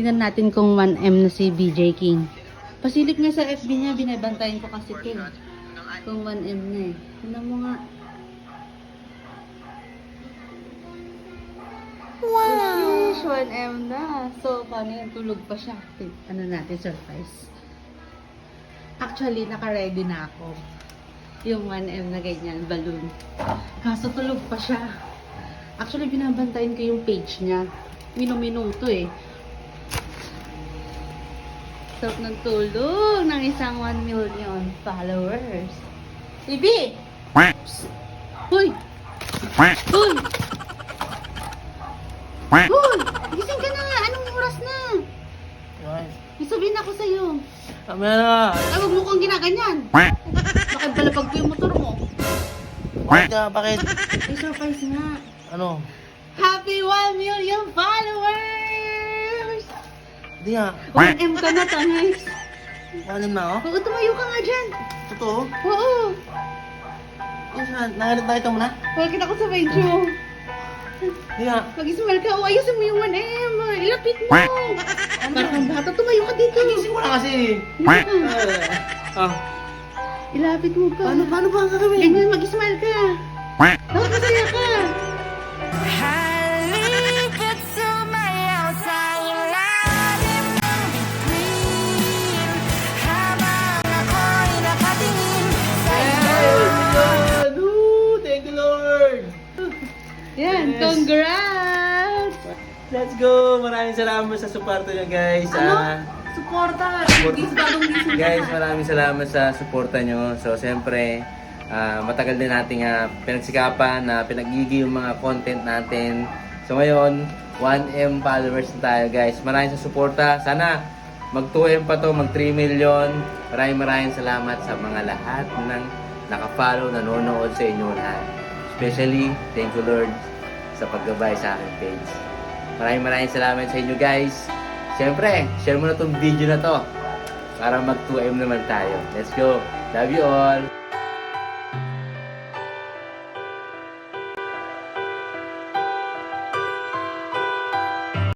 Tingnan natin kung 1M na si BJ King. Pasilip nga sa FB niya, binabantayan ko kasi ito. Kung 1M na eh. Tingnan mo nga. Wow! 1M na. So, paano yung tulog pa siya? Ano natin, surprise. Actually, naka-ready na ako. Yung 1M na ganyan, balloon. Kaso tulog pa siya. Actually, binabantayan ko yung page niya. Minuto eh. Sarap ng tulog ng isang 1 million followers. Bibi! Hoy! Hoy! Hoy! Gising ka na nga! Anong oras na? May sabihin ako sa'yo. Tama na. Ay, huwag mo kong ginaganyan. Bakit balabag ko yung motor mo? Bakit ka? Bakit? May surprise nga. Ano? Happy 1 million followers! Hindi nga. 1M ka na, Tanex. Walim na ako? Oo, tumayo ka nga dyan. Totoo? Oo. Nakita mo na? Bakit ako sa medyo? Hindi nga. Mag-ismal ka. O, ayusin mo yung 1M. Ilapit mo. Parang bata, tumayo ka dito. Gising mo na kasi. Ah. Ilapit mo ka. Paano ba ang gagawin? Ganyan, mag-ismal ka. Dapat masaya ka. Halika sumayaw sa ilalim ng bituin habang ako'y nakatingin sa'yo. Thank you, Lord! Yan, Yes. congrats! Let's go! Maraming salamat sa suporta nyo, guys. Ano? Suporta. Bagong gising Guys, maraming salamat sa suporta nyo. So, siyempre, matagal din nating pinagsikapan na pinagigil yung mga content natin. So, ngayon, 1M followers na tayo, guys. Maraming sa suporta. Sana, mag 2M pa to, mag 3 million. Maraming salamat sa mga lahat ng nakafollow, nanonood sa inyo lahat. Especially, thank you, Lord, sa paggabay sa aking page. Maraming salamat sa inyo, guys. Siyempre, share mo na tong video na to para mag 2M naman tayo. Let's go. Love you all.